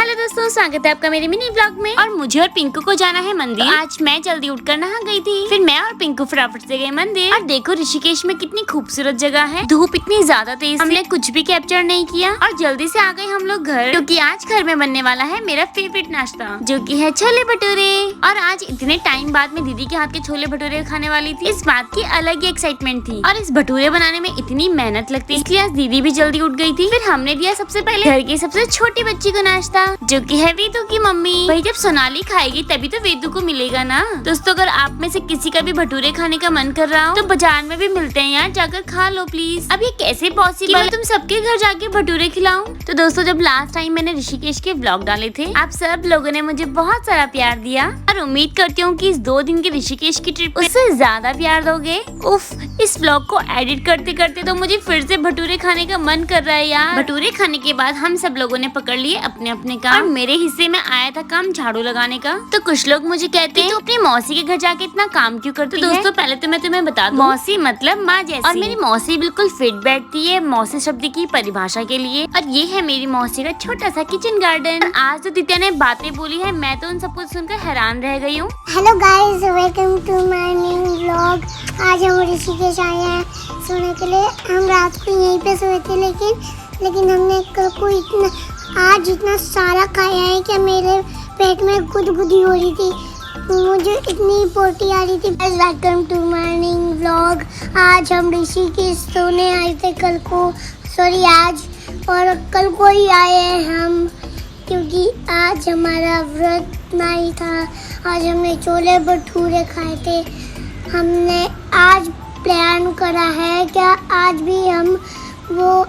Hello दोस्तों, स्वागत है आपका मेरे मिनी ब्लॉग में। और मुझे और पिंकू को जाना है मंदिर। आज मैं जल्दी उठकर नहा गई थी, फिर मैं और पिंकू फटाफट से गए मंदिर। और देखो ऋषिकेश में कितनी खूबसूरत जगह है। धूप इतनी ज्यादा तेज, हमने कुछ भी कैप्चर नहीं किया और जल्दी से आ गए हम लोग घर, क्योंकि आज घर में बनने वाला है मेरा फेवरेट नाश्ता, जो की है छोले भटूरे। और आज इतने टाइम बाद में दीदी के हाथ के छोले भटूरे खाने वाली थी। इस बात की अलग ही एक्साइटमेंट थी। और इस भटूरे बनाने में इतनी मेहनत लगती है, इसलिए आज दीदी भी जल्दी उठ गई थी। फिर हमने दिया सबसे पहले घर की सबसे छोटी बच्ची को नाश्ता, जो कि है वेदू की मम्मी। भाई जब सोनाली खाएगी तभी तो वेदू को मिलेगा ना। दोस्तों अगर आप में से किसी का भी भटूरे खाने का मन कर रहा हो तो बाजार में भी मिलते हैं यार, जाकर खा लो प्लीज। अब ये कैसे पॉसिबल है तुम सबके घर जाके भटूरे खिलाऊं। तो दोस्तों जब लास्ट टाइम मैंने ऋषिकेश के व्लॉग डाले थे, आप सब लोगों ने मुझे बहुत सारा प्यार दिया और उम्मीद करती हूँ कि इस 2 दिन की ऋषिकेश की ट्रिप उससे ज्यादा प्यार दोगे। उफ, इस व्लॉग को एडिट करते करते तो मुझे फिर से भटूरे खाने का मन कर रहा है यार। भटूरे खाने के बाद हम सब लोगों ने पकड़ लिए अपने अपने काम। और मेरे हिस्से में आया था काम झाड़ू लगाने का। तो कुछ लोग मुझे कहते हैं तो अपनी मौसी के घर जाके इतना काम क्यों करती है। दोस्तों पहले तो मैं तुम्हें बता दूं, मौसी मतलब माँ जैसी। और मेरी मौसी बिल्कुल फिट बैठती है मौसी शब्द की परिभाषा के लिए। और ये है मेरी मौसी का छोटा सा किचन गार्डन। आज तो दित्या ने बातें बोली है, मैं तो उन सब कुछ सुनकर हैरान रह गई हूँ। Hello guys, welcome to my new vlog. आज हम ऋषिकेश आए हैं सोने के लिए। हम रात को यहीं पे सोए थे, लेकिन हमने कल को आज इतना सारा खाया है कि मेरे पेट में गुदगुदी हो रही थी, मुझे इतनी पोटी आ रही थी। Welcome to my new vlog. आज हम ऋषिकेश सोने आए थे आज और कल को ही आए हैं हम, क्योंकि आज हमारा व्रत नहीं था। आज हमने छोले भटूरे खाए थे। हमने आज प्लान करा है क्या आज भी हम वो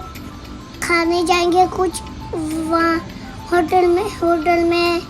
खाने जाएंगे कुछ वहाँ होटल में।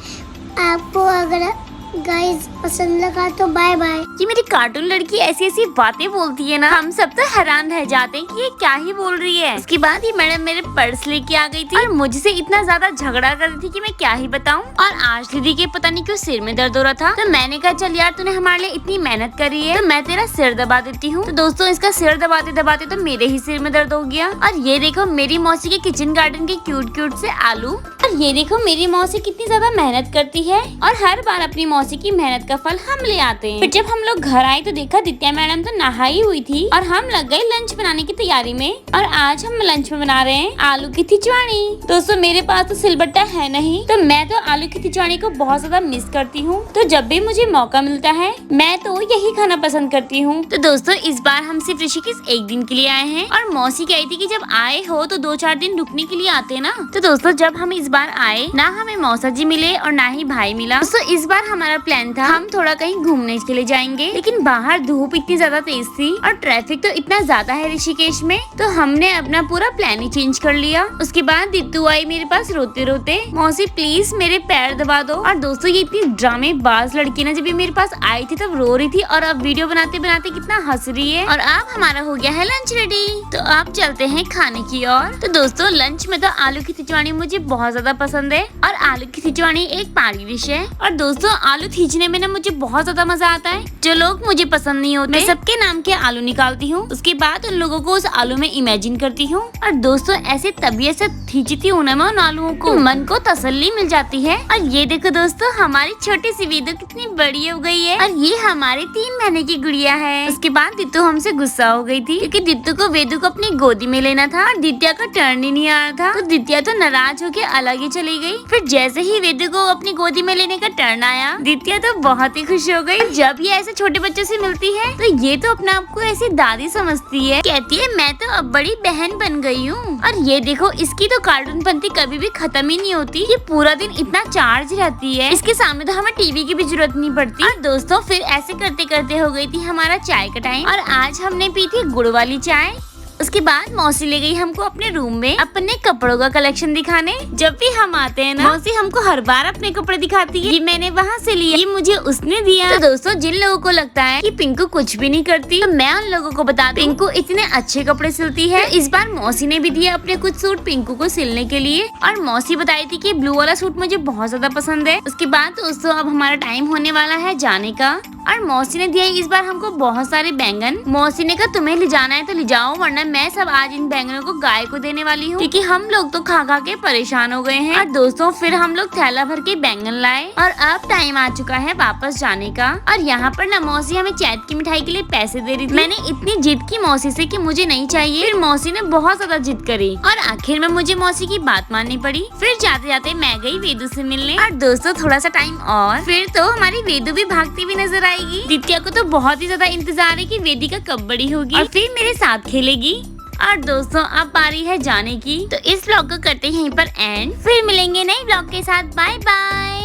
आपको अगर गाइस पसंद लगा तो बाय बाय। ये मेरी कार्टून लड़की ऐसी ऐसी बातें बोलती है ना, हम सब तो हैरान रह जाते हैं कि ये क्या ही बोल रही है। उसके बाद ये मैडम मेरे पर्स लेके आ गई थी और मुझसे इतना ज्यादा झगड़ा कर रही थी कि मैं क्या ही बताऊं। और आज दीदी के पता नहीं क्यों सिर में दर्द हो रहा था, तो मैंने कहा चल यार तूने हमारे लिए इतनी मेहनत करी है तो मैं तेरा सिर दबा देती हूँ। तो दोस्तों इसका सिर दबाते दबाते तो मेरे ही सिर में दर्द हो गया। और ये देखो मेरी मौसी के किचन गार्डन के क्यूट से आलू। और ये देखो मेरी मौसी कितनी ज्यादा मेहनत करती है और हर बार अपनी मौसी की मेहनत का फल हम ले आते हैं। फिर जब हम लोग घर आए तो देखा दित्या मैडम तो नहाई हुई थी और हम लग गए लंच बनाने की तैयारी में। और आज हम लंच में बना रहे हैं आलू की खिचवाड़ी। दोस्तों मेरे पास तो सिलबट्टा है नहीं, तो मैं तो आलू की खिचवाड़ी को बहुत ज्यादा मिस करती हूँ। तो जब भी मुझे मौका मिलता है मैं तो यही खाना पसंद करती हूँ। तो दोस्तों इस बार हम सिर्फ ऋषिकेश 1 दिन के लिए आए हैं और मौसी कही थी कि जब आए हो तो 2-4 दिन रुकने के लिए आते ना। तो दोस्तों जब हम इस बार आए ना हमें मौसा जी मिले और ना ही भाई मिला। दोस्तों इस बार हमारा प्लान था हम थोड़ा कहीं घूमने के लिए जाएंगे, लेकिन बाहर धूप इतनी ज्यादा तेज थी और ट्रैफिक तो इतना ज्यादा है ऋषिकेश में, तो हमने अपना पूरा प्लान ही चेंज कर लिया। उसके बाद दित्तू आई मेरे पास रोते रोते, मौसी प्लीज मेरे पैर दबा दो। और दोस्तों ये इतनी ड्रामेबाज लड़की ना, जब ये मेरे पास आई थी तब रो रही थी और अब वीडियो बनाते बनाते कितना हंस रही है। और अब हमारा हो गया है लंच रेडी, तो अब चलते हैं खाने की ओर। तो दोस्तों लंच में तो आलू की खिचवाड़ी मुझे बहुत ज्यादा पसंद है और आलू की खिचवाड़ी एक पहाड़ी डिश है। और दोस्तों आलू खींचने में ना मुझे बहुत ज्यादा मजा आता है। जो लोग मुझे पसंद नहीं होते मैं सबके नाम के आलू निकालती हूँ, उसके बाद उन लोगों को उस आलू में इमेजिन करती हूँ। और दोस्तों ऐसे तबीयत से खींचती हूँ ना मैं उन आलूओं को, मन को तसल्ली मिल जाती है। और ये देखो दोस्तों हमारी छोटी सी वेदू कितनी बड़ी हो गई है और ये हमारी 3 महीने की गुड़िया है। उसके बाद दित्तू हमसे गुस्सा हो गई थी क्योंकि दित्तू को वेदू को अपनी गोदी में लेना था और दित्या का टर्न ही नहीं आ रहा था। तो दित्या तो नाराज होकर अलग ही चली गई। फिर जैसे ही वेदू को अपनी गोदी में लेने का टर्न आया, दित्या तो बहुत ही खुश हो गई। जब ये ऐसे छोटे बच्चों से मिलती है तो ये तो अपने आप को ऐसी दादी समझती है, कहती है मैं तो अब बड़ी बहन बन गई हूँ। और ये देखो इसकी तो कार्टून पंती कभी भी खत्म ही नहीं होती, ये पूरा दिन इतना चार्ज रहती है, इसके सामने तो हमें टीवी की भी जरूरत नहीं पड़ती। और दोस्तों फिर ऐसे करते करते हो गई थी हमारा चाय का टाइम और आज हमने पी थी गुड़ वाली चाय। उसके बाद मौसी ले गई हमको अपने रूम में अपने कपड़ों का कलेक्शन दिखाने। जब भी हम आते हैं ना मौसी हमको हर बार अपने कपड़े दिखाती है, ये मैंने वहाँ से लिया, ये मुझे उसने दिया। तो दोस्तों जिन लोगों को लगता है कि पिंकू कुछ भी नहीं करती, तो मैं उन लोगों को बता दूं पिंकू इतने अच्छे कपड़े सिलती है। तो इस बार मौसी ने भी दिया अपने कुछ सूट पिंकू को सिलने के लिए और मौसी बताई थी कि ब्लू वाला सूट मुझे बहुत ज्यादा पसंद है। उसके बाद दोस्तों अब हमारा टाइम होने वाला है जाने का। और मौसी ने दिया इस बार हमको बहुत सारे बैंगन। मौसी ने कहा तुम्हें ले जाना है तो ले जाओ, वरना मैं सब आज इन बैंगनों को गाय को देने वाली हूँ, क्योंकि हम लोग तो खा खा के परेशान हो गए हैं। और दोस्तों फिर हम लोग थैला भर के बैंगन लाए और अब टाइम आ चुका है वापस जाने का। और यहाँ पर ना मौसी हमें चैत की मिठाई के लिए पैसे दे रही थी। मैंने इतनी जिद की मौसी से कि मुझे नहीं चाहिए, फिर मौसी ने बहुत ज्यादा जिद करी और आखिर में मुझे मौसी की बात माननी पड़ी। फिर जाते जाते मैं गई वेदू से मिलने। और दोस्तों थोड़ा सा टाइम और फिर तो हमारी वेदू भी भागती हुई नजर आएगी। दित्या को तो बहुत ही ज्यादा इंतजार है कि वेदिका कब बड़ी होगी और फिर मेरे साथ खेलेगी। और दोस्तों अब बारी है जाने की, तो इस व्लॉग को करते हैं यहीं पर एंड। फिर मिलेंगे नए व्लॉग के साथ। Bye bye.